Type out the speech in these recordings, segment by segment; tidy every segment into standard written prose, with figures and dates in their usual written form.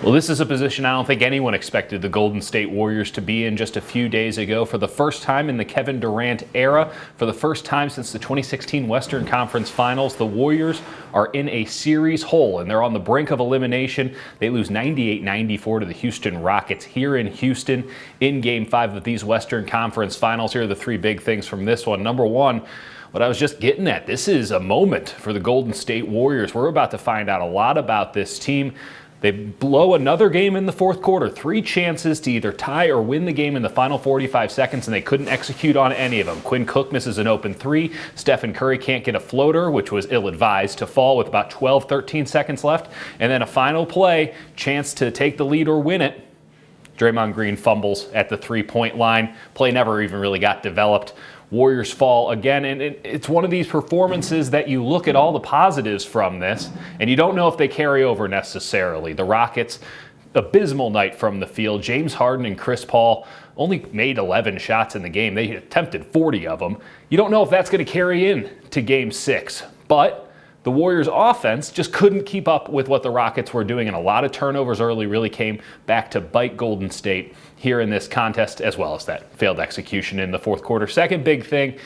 Well, this is a position I don't think anyone expected the Golden State Warriors to be in just a few days ago. For the first time in the Kevin Durant era, for the first time since the 2016 Western Conference Finals, the Warriors are in a series hole, and they're on the brink of elimination. They lose 98-94 to the Houston Rockets here in Houston in Game 5 of these Western Conference Finals. Here are the three big things from this one. Number one, what I was just getting at, this is a moment for the Golden State Warriors. We're about to find out a lot about this team. They blow another game in the fourth quarter, 3 chances to either tie or win the game in the final 45 seconds, and they couldn't execute on any of them. Quinn Cook misses an open 3. Stephen Curry can't get a floater, which was ill-advised, to fall with about 12, 13 seconds left. And then a final play, chance to take the lead or win it. Draymond Green fumbles at the 3-point line. Play never even really got developed. Warriors fall again, and it's one of these performances that you look at all the positives from this, and you don't know if they carry over necessarily. The Rockets, abysmal night from the field. James Harden and Chris Paul only made 11 shots in the game. They attempted 40 of them. You don't know if that's going to carry in to Game 6, but the Warriors' offense just couldn't keep up with what the Rockets were doing, and a lot of turnovers early really came back to bite Golden State here in this contest, as well as that failed execution in the fourth quarter. Second big thing,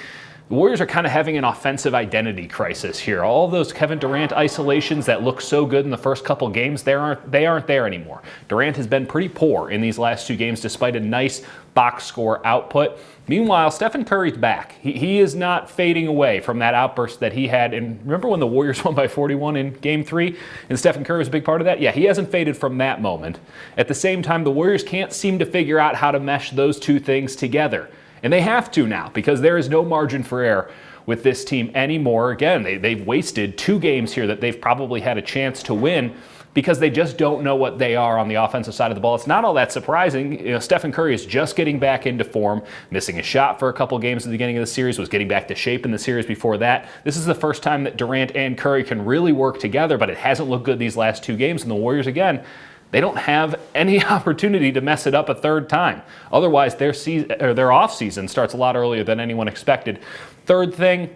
the Warriors are kind of having an offensive identity crisis here. All of those Kevin Durant isolations that looked so good in the first couple games, they aren't there anymore. Durant has been pretty poor in these last 2 games despite a nice box score output. Meanwhile, Stephen Curry's back. He is not fading away from that outburst that he had. And remember when the Warriors won by 41 in Game 3 and Stephen Curry was a big part of that? Yeah, he hasn't faded from that moment. At the same time, the Warriors can't seem to figure out how to mesh those two things together. And they have to now, because there is no margin for error with this team anymore. Again, they've wasted 2 games here that they've probably had a chance to win because they just don't know what they are on the offensive side of the ball. It's not all that surprising. You know, Stephen Curry is just getting back into form, missing a shot for a couple games at the beginning of the series, was getting back to shape in the series before that. This is the first time that Durant and Curry can really work together, but it hasn't looked good these last 2 games. And the Warriors, again, they don't have any opportunity to mess it up a third time. Otherwise, their off season starts a lot earlier than anyone expected. Third thing,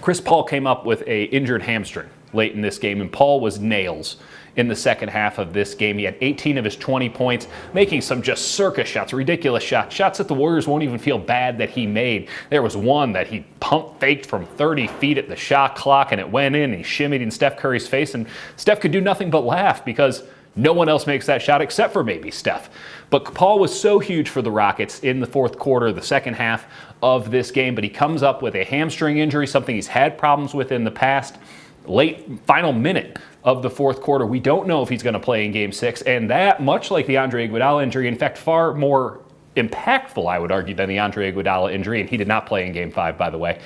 Chris Paul came up with an injured hamstring late in this game, and Paul was nails in the second half of this game. He had 18 of his 20 points, making some just circus shots, ridiculous shots that the Warriors won't even feel bad that he made. There was one that he pump faked from 30 feet at the shot clock, and it went in, and he shimmied in Steph Curry's face, and Steph could do nothing but laugh because no one else makes that shot except for maybe Steph. But Paul was so huge for the Rockets in the fourth quarter, the second half of this game, but he comes up with a hamstring injury, something he's had problems with in the past. Late final minute of the fourth quarter, we don't know if he's going to play in Game 6, and that, much like the Andre Iguodala injury, in fact, far more impactful, I would argue, than the Andre Iguodala injury, and he did not play in Game 5, by the way,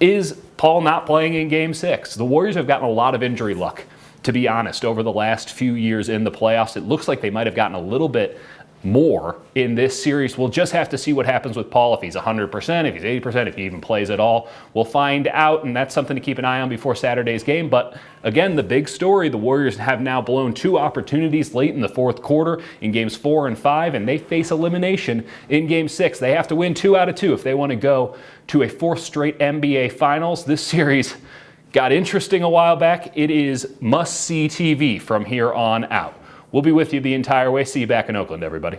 is Paul not playing in Game 6. The Warriors have gotten a lot of injury luck, to be honest, over the last few years in the playoffs. It looks like they might have gotten a little bit more in this series. We'll just have to see what happens with Paul, if he's 100%, if he's 80%, if he even plays at all. We'll find out, and that's something to keep an eye on before Saturday's game. But again, the big story, the Warriors have now blown 2 opportunities late in the fourth quarter in Games 4 and 5, and they face elimination in Game 6. They have to win 2 out of 2 if they want to go to a 4th straight NBA Finals. This series got interesting a while back. It is must-see TV from here on out. We'll be with you the entire way. See you back in Oakland, everybody.